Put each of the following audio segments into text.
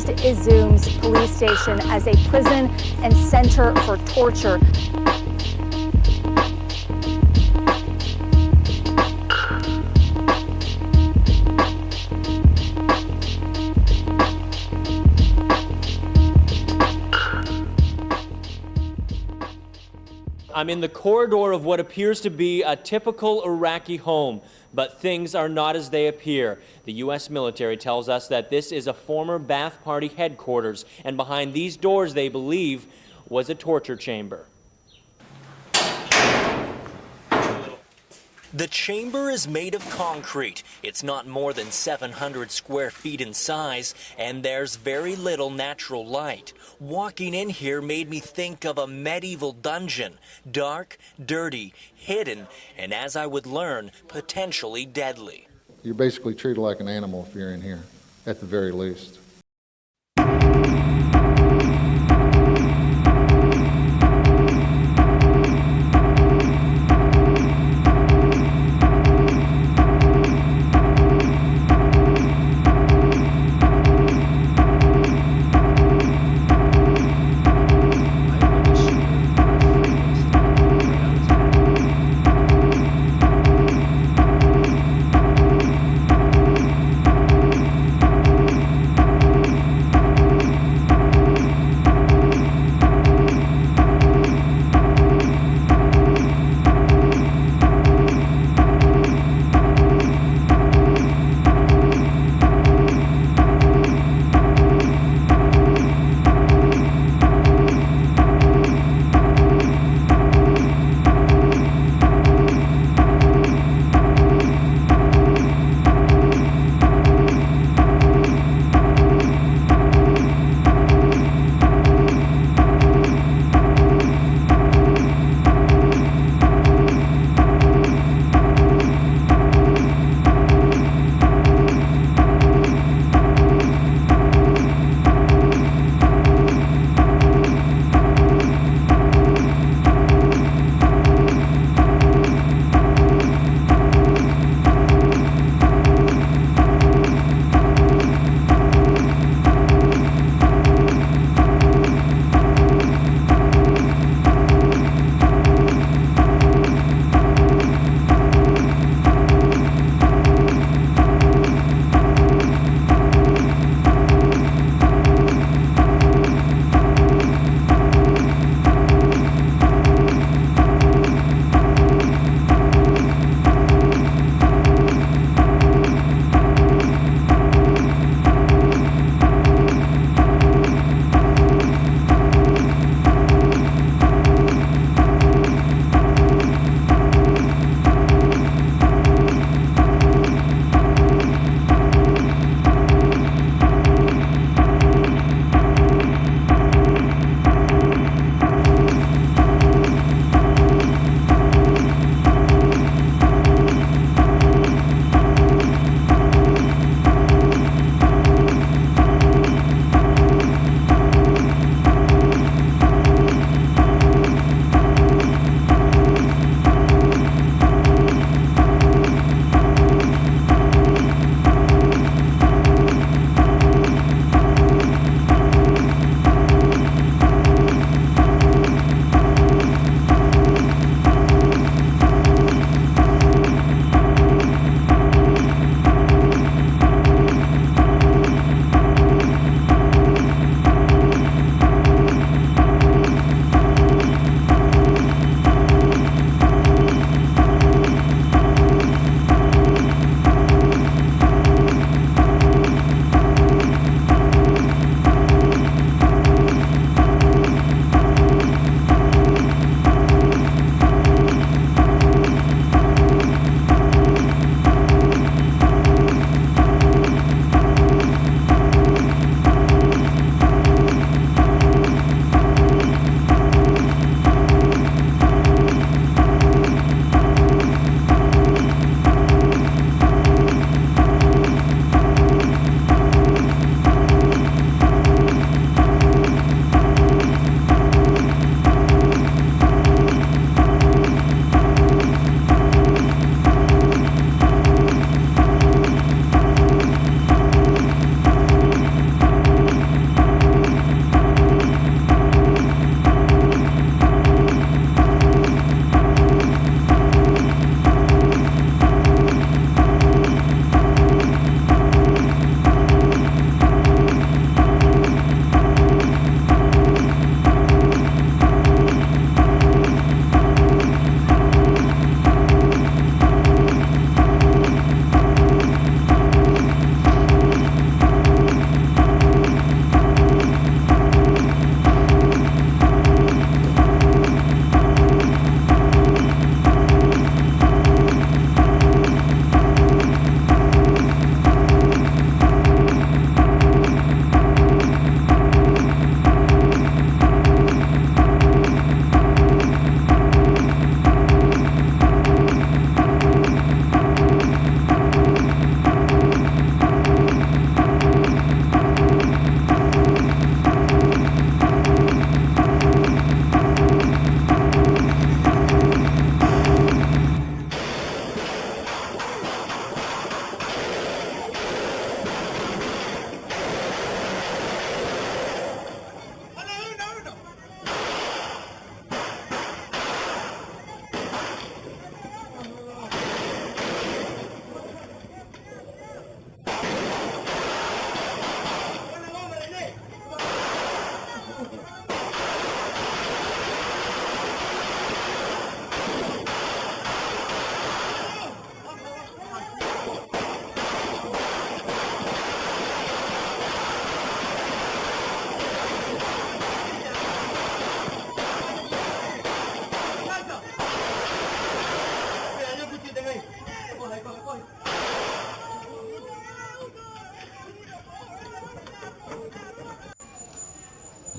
used Izum's police station as a prison and center for torture. I'm in the corridor of what appears to be a typical Iraqi home, but things are not as they appear. The U.S. military tells us that this is a former Ba'ath Party headquarters, and behind these doors, they believe, was a torture chamber. The chamber is made of concrete. It's not more than 700 square feet in size, and there's very little natural light. Walking in here made me think of a medieval dungeon. Dark, dirty, hidden, and as I would learn, potentially deadly. You're basically treated like an animal if you're in here, at the very least.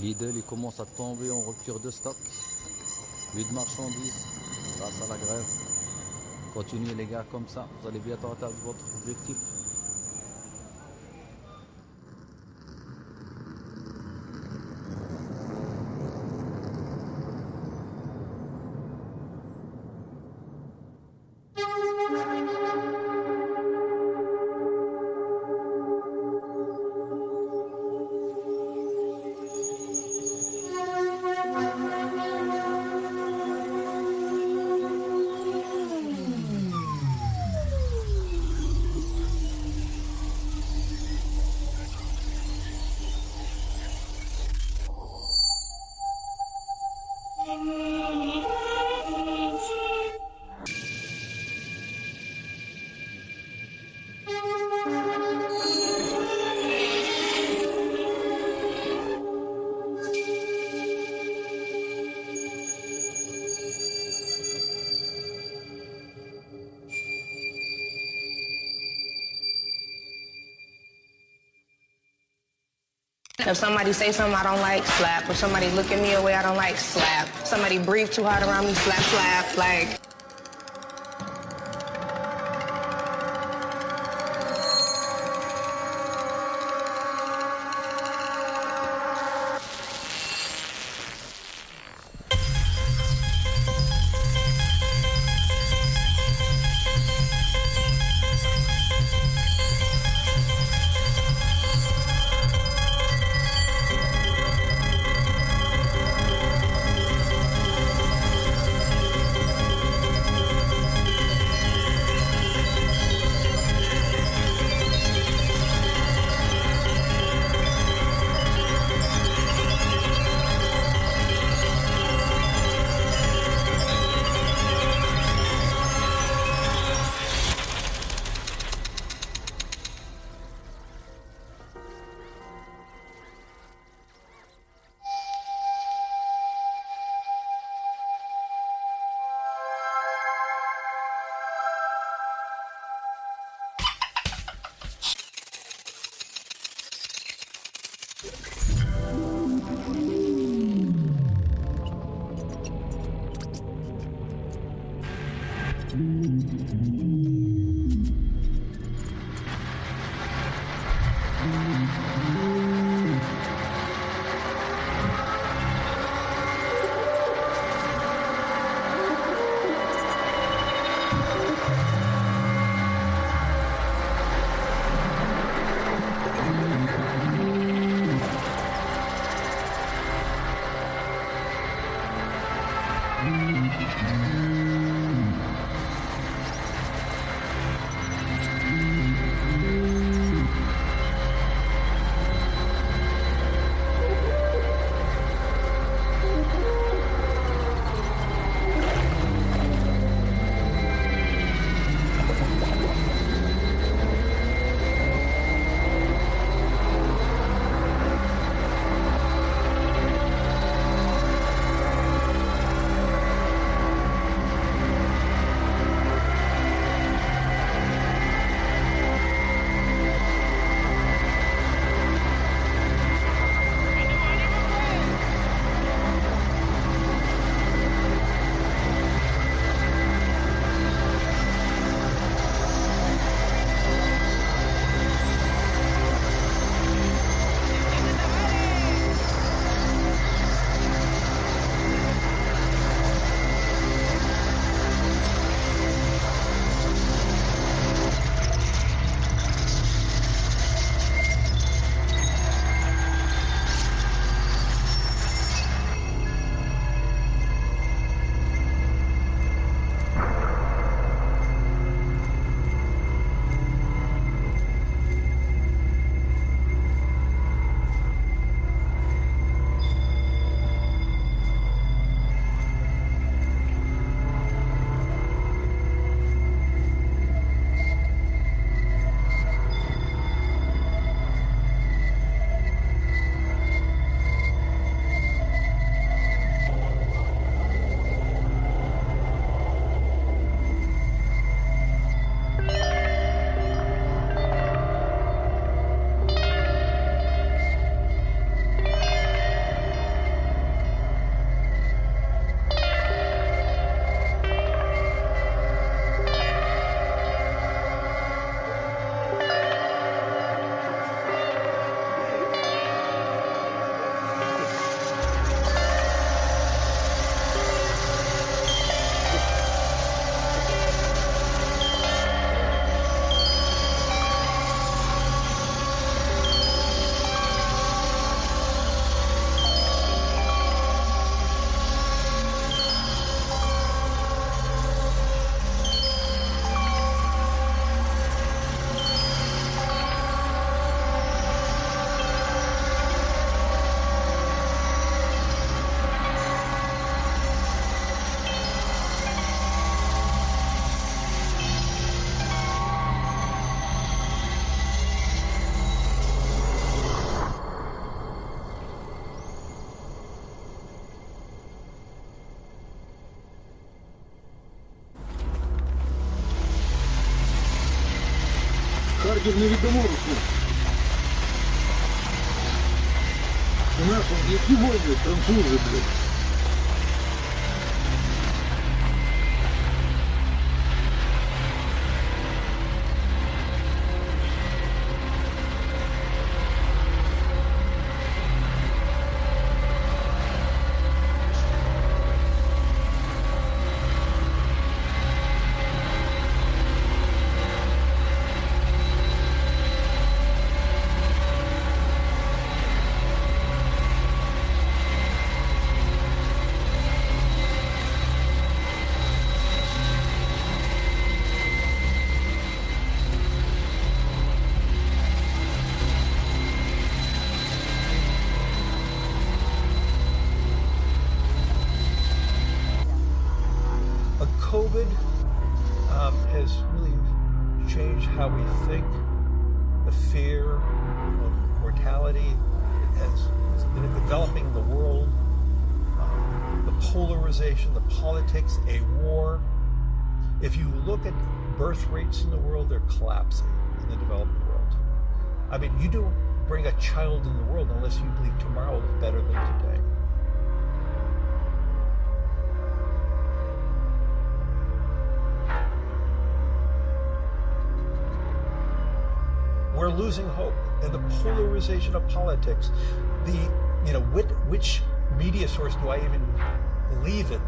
Lidl, il commence à tomber en rupture de stock. Plus de marchandises grâce à la grève. Continuez les gars comme ça, vous allez bientôt atteindre votre objectif. If somebody say something I don't like, slap. If somebody look at me a way I don't like, slap. If somebody breathe too hard around me, slap, slap. Like. Харків невідомо руку. У нас які війни, французи, блядь. COVID has really changed how we think. The fear of mortality has been developing in the world. The polarization, the politics, a war. If you look at birth rates in the world, they're collapsing in the developing world. I mean, you don't bring a child in the world unless you believe tomorrow is better than today. We're losing hope, and the polarization of politics, which media source do I even believe in?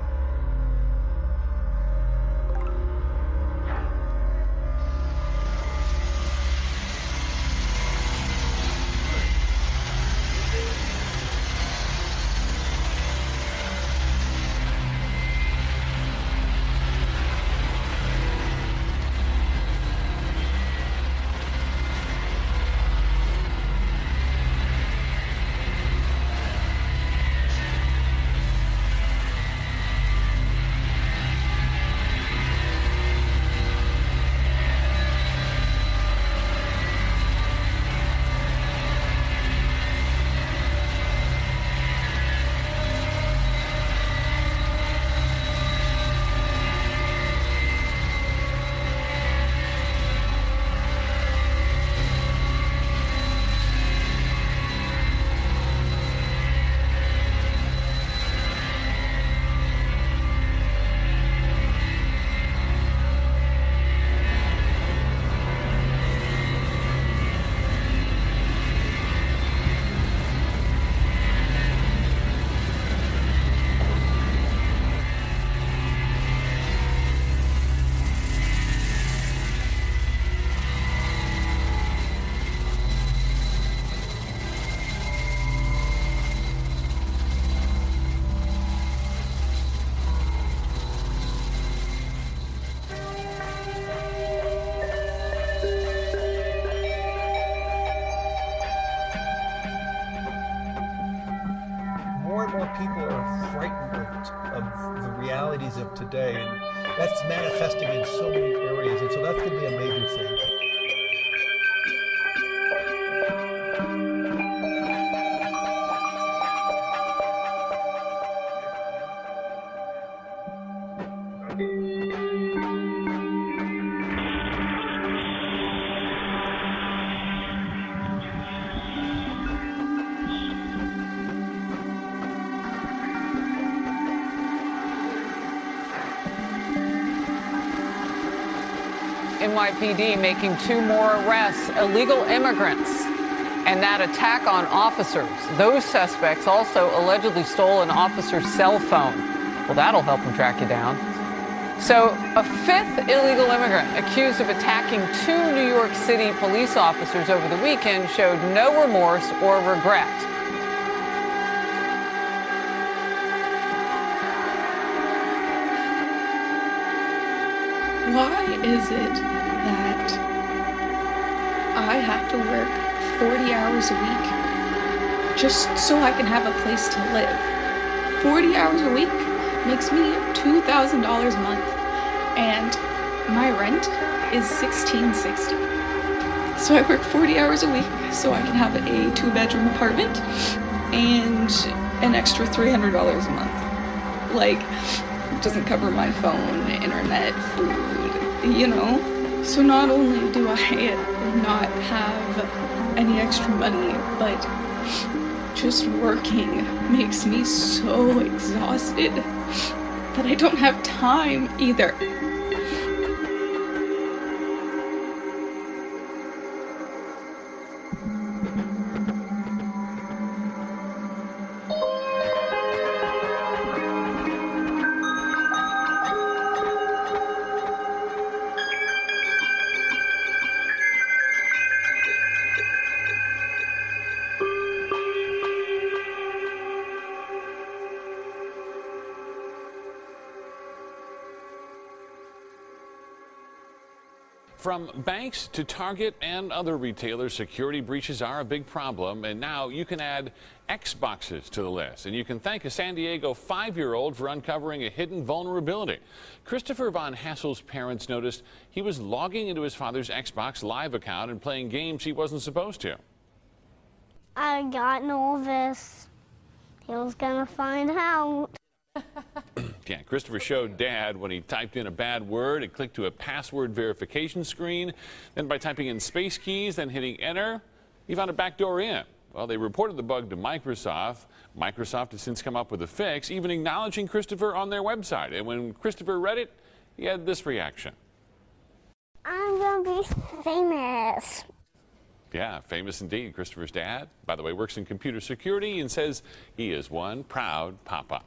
People are frightened of the realities of today, and that's manifesting in so many areas, and so that's going to be a major thing. NYPD making 2 more arrests, illegal immigrants, and that attack on officers. Those suspects also allegedly stole an officer's cell phone. Well, that'll help them track you down. So, a 5th illegal immigrant accused of attacking 2 New York City police officers over the weekend showed no remorse or regret. Why is it that I have to work 40 hours a week just so I can have a place to live? 40 hours a week makes me $2,000 a month, and my rent is $1,660. So I work 40 hours a week so I can have a 2-bedroom apartment and an extra $300 a month. Like, it doesn't cover my phone, internet, food, So not only do I not have any extra money, but just working makes me so exhausted that I don't have time either. From banks to Target and other retailers, security breaches are a big problem, and now you can add Xboxes to the list. And you can thank a San Diego 5-year-old for uncovering a hidden vulnerability. Christopher Von Hassel's parents noticed he was logging into his father's Xbox Live account and playing games he wasn't supposed to. I got nervous. He was gonna find out. Yeah, Christopher showed Dad when he typed in a bad word. It clicked to a password verification screen. Then by typing in space keys, then hitting enter, he found a backdoor in. Well, they reported the bug to Microsoft. Microsoft has since come up with a fix, even acknowledging Christopher on their website. And when Christopher read it, he had this reaction. I'm gonna be famous. Yeah, famous indeed. Christopher's dad, by the way, works in computer security and says he is one proud papa.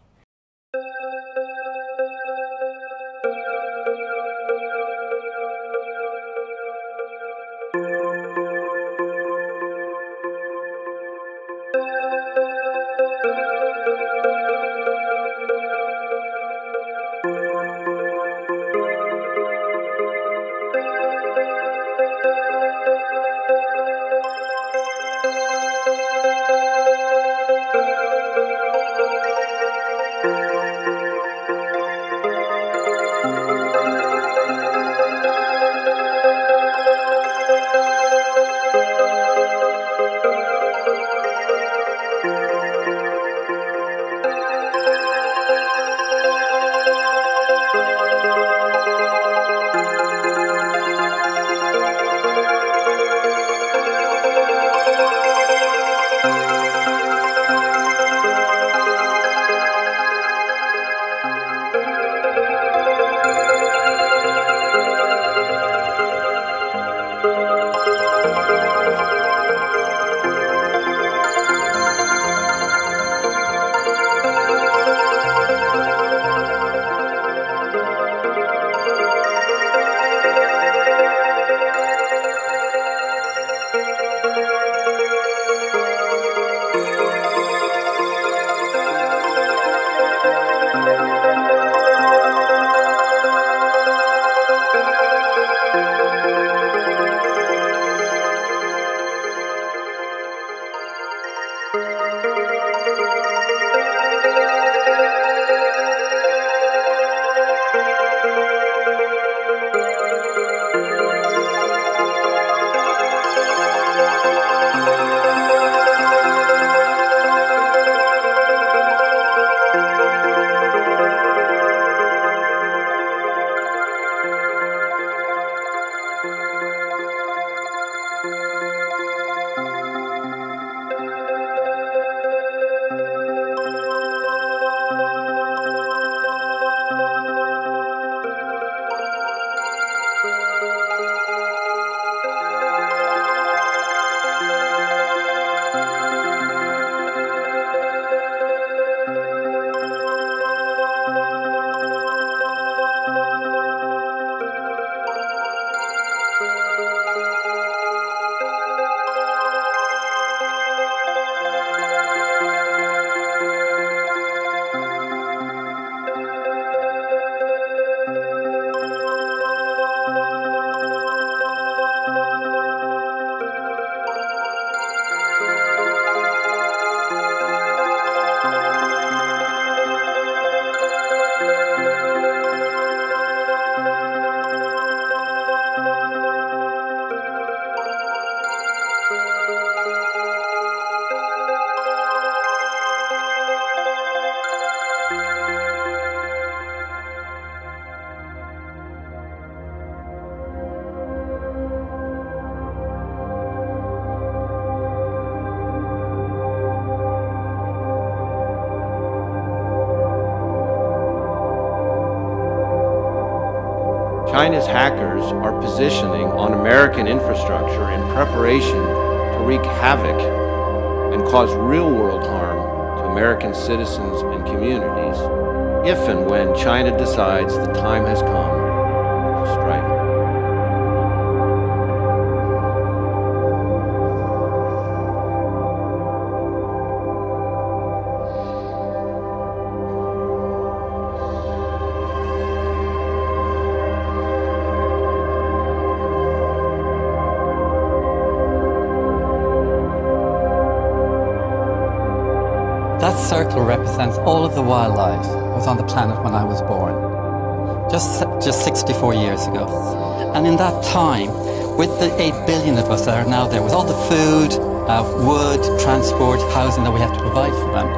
China's hackers are positioning on American infrastructure in preparation to wreak havoc and cause real-world harm to American citizens and communities if and when China decides the time has come to strike. That circle represents all of the wildlife that was on the planet when I was born, just 64 years ago. And in that time, with the 8 billion of us that are now there, with all the food, wood, transport, housing that we have to provide for them,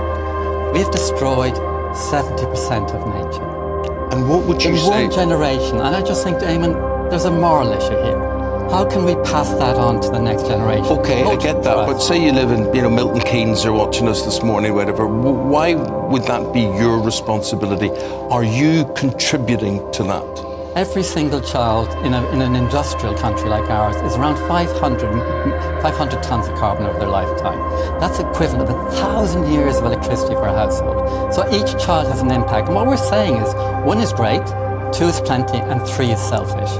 we have destroyed 70% of nature. And what would you say? In one generation, and I just think, Eamon, there's a moral issue here. How can we pass that on to the next generation? Okay, I get that, but say you live in, Milton Keynes, are watching us this morning, whatever. Why would that be your responsibility? Are you contributing to that? Every single child in an industrial country like ours is around 500 tons of carbon over their lifetime. That's equivalent of 1,000 years of electricity for a household. So each child has an impact. And what we're saying is, 1 is great, 2 is plenty, and 3 is selfish.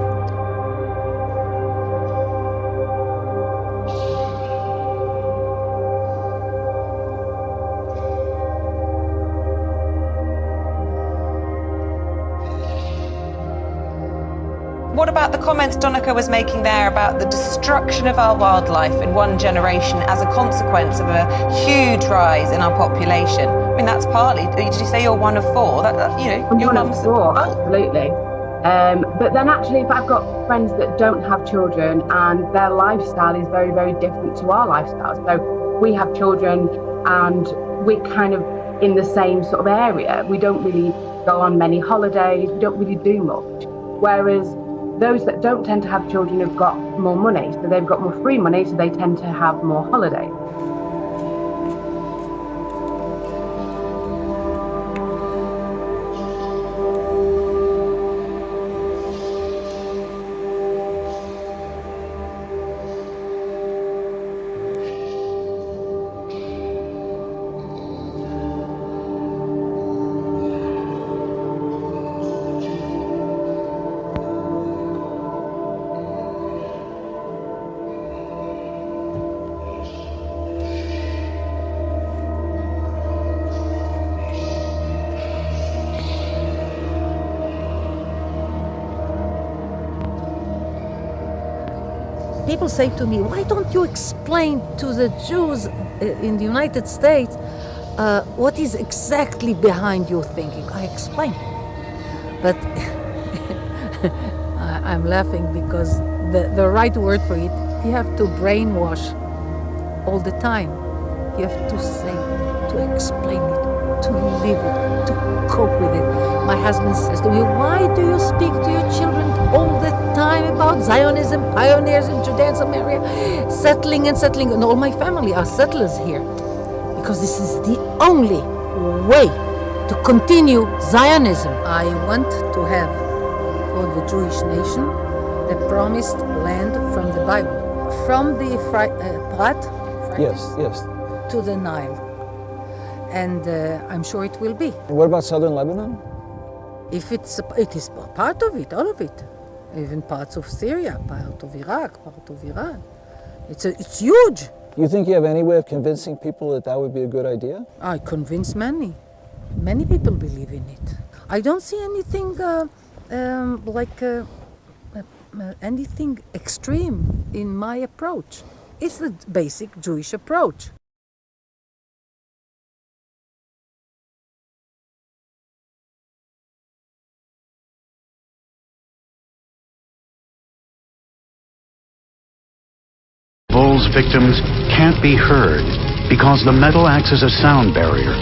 What about the comments Donnachadh was making there about the destruction of our wildlife in one generation as a consequence of a huge rise in our population? I mean, that's partly. Did you say you're one of 4? Your mum's 4, absolutely. But then actually, if I've got friends that don't have children and their lifestyle is very, very different to our lifestyle. So we have children and we're kind of in the same sort of area. We don't really go on many holidays. We don't really do much. Whereas those that don't tend to have children have got more money, so they've got more free money, so they tend to have more holidays. People say to me, why don't you explain to the Jews in the United States what is exactly behind your thinking? I explain. But I'm laughing because the right word for it, you have to brainwash all the time. You have to say, to explain it, to live it, to cope with it. My husband says to me, why do you speak to your children all the time about Zionism, pioneers in Judea and Samaria, settling, and all my family are settlers here. Because this is the only way to continue Zionism. I want to have for the Jewish nation the promised land from the Bible, from the Prat yes, to the Nile. And I'm sure it will be. What about southern Lebanon? If it is part of it, all of it. Even parts of Syria, part of Iraq, part of Iran. It's huge. You think you have any way of convincing people that would be a good idea? I convince many. Many people believe in it. I don't see anything anything extreme in my approach. It's the basic Jewish approach. Bull's victims can't be heard because the metal acts as a sound barrier.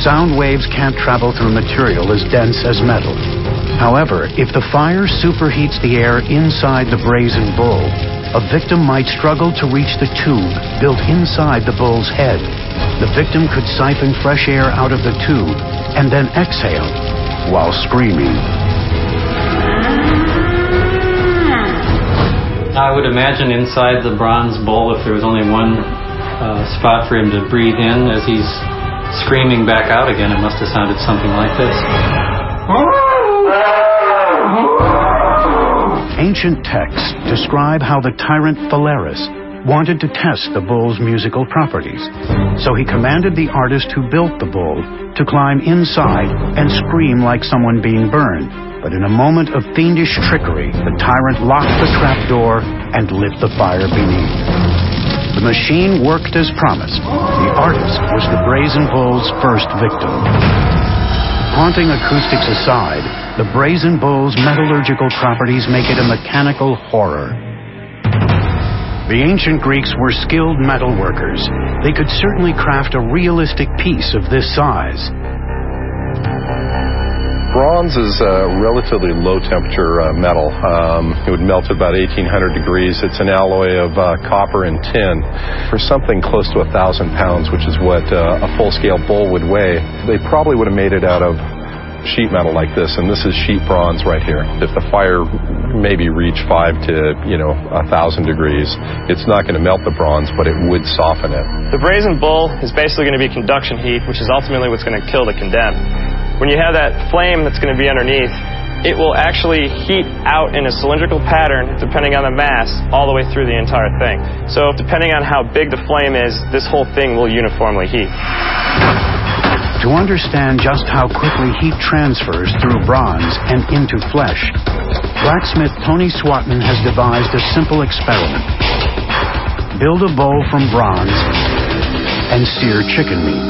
Sound waves can't travel through material as dense as metal. However, if the fire superheats the air inside the brazen bull, a victim might struggle to reach the tube built inside the bull's head. The victim could siphon fresh air out of the tube and then exhale while screaming. I would imagine inside the bronze bull, if there was only one spot for him to breathe in, as he's screaming back out again, it must have sounded something like this. Ancient texts describe how the tyrant Phalaris wanted to test the bull's musical properties. So he commanded the artist who built the bull to climb inside and scream like someone being burned. But in a moment of fiendish trickery, the tyrant locked the trapdoor and lit the fire beneath. The machine worked as promised. The artist was the brazen bull's first victim. Haunting acoustics aside, the brazen bull's metallurgical properties make it a mechanical horror. The ancient Greeks were skilled metal workers. They could certainly craft a realistic piece of this size. Bronze is a relatively low temperature metal. It would melt at about 1800 degrees. It's an alloy of copper and tin. For something close to 1,000 pounds, which is what a full-scale bull would weigh, they probably would have made it out of sheet metal like this, and this is sheet bronze right here. If the fire maybe reached 5 to 1,000 degrees, it's not going to melt the bronze, but it would soften it. The brazen bull is basically going to be conduction heat, which is ultimately what's going to kill the condemned. When you have that flame that's going to be underneath, it will actually heat out in a cylindrical pattern, depending on the mass, all the way through the entire thing. So depending on how big the flame is, this whole thing will uniformly heat. To understand just how quickly heat transfers through bronze and into flesh, blacksmith Tony Swatman has devised a simple experiment. Build a bowl from bronze and sear chicken meat.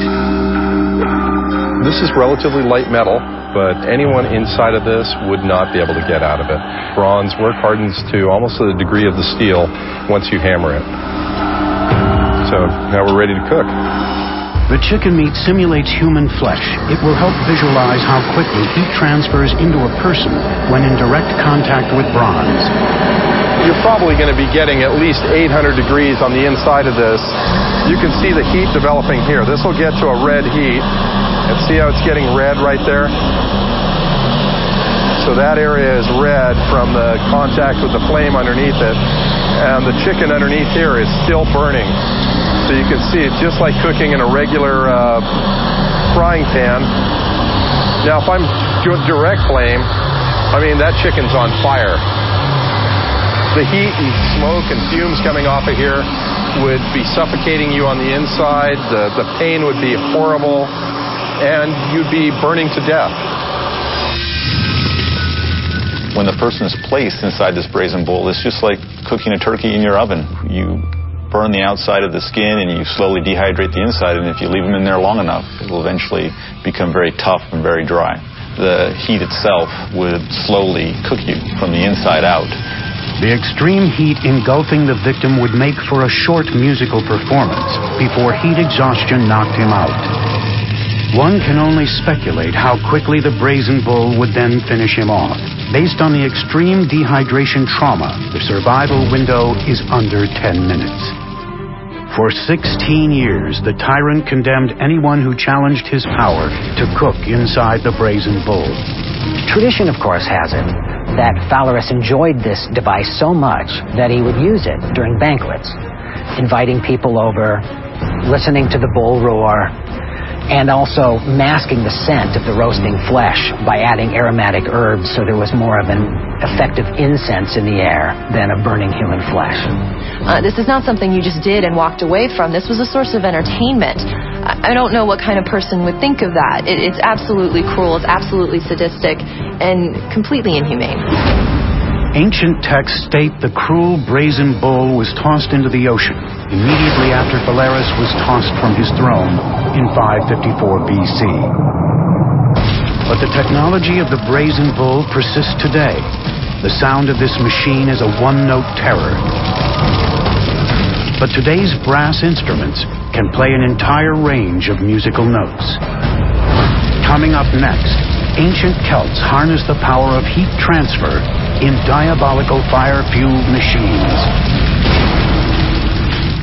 This is relatively light metal, but anyone inside of this would not be able to get out of it. Bronze work hardens to almost the degree of the steel once you hammer it. So now we're ready to cook. The chicken meat simulates human flesh. It will help visualize how quickly heat transfers into a person when in direct contact with bronze. You're probably going to be getting at least 800 degrees on the inside of this. You can see the heat developing here. This will get to a red heat. And see how it's getting red right there? So that area is red from the contact with the flame underneath it. And the chicken underneath here is still burning. So you can see it's just like cooking in a regular frying pan. Now if I'm doing direct flame, I mean that chicken's on fire. The heat and smoke and fumes coming off of here would be suffocating you on the inside. The pain would be horrible. And you'd be burning to death. When the person is placed inside this brazen bull, it's just like cooking a turkey in your oven. You burn the outside of the skin and you slowly dehydrate the inside, and if you leave them in there long enough, it will eventually become very tough and very dry. The heat itself would slowly cook you from the inside out. The extreme heat engulfing the victim would make for a short musical performance before heat exhaustion knocked him out. One can only speculate how quickly the brazen bull would then finish him off. Based on the extreme dehydration trauma, the survival window is under 10 minutes. For 16 years, the tyrant condemned anyone who challenged his power to cook inside the brazen bull. Tradition, of course, has it that Phalaris enjoyed this device so much that he would use it during banquets, inviting people over, listening to the bull roar, and also masking the scent of the roasting flesh by adding aromatic herbs so there was more of an effective incense in the air than of burning human flesh. This is not something you just did and walked away from. This was a source of entertainment. I don't know what kind of person would think of that. It's absolutely cruel, it's absolutely sadistic, and completely inhumane. Ancient texts state the cruel brazen bull was tossed into the ocean immediately after Phalaris was tossed from his throne in 554 BC. But the technology of the brazen bull persists today. The sound of this machine is a one-note terror. But today's brass instruments can play an entire range of musical notes. Coming up next, ancient Celts harnessed the power of heat transfer in diabolical fire-fueled machines.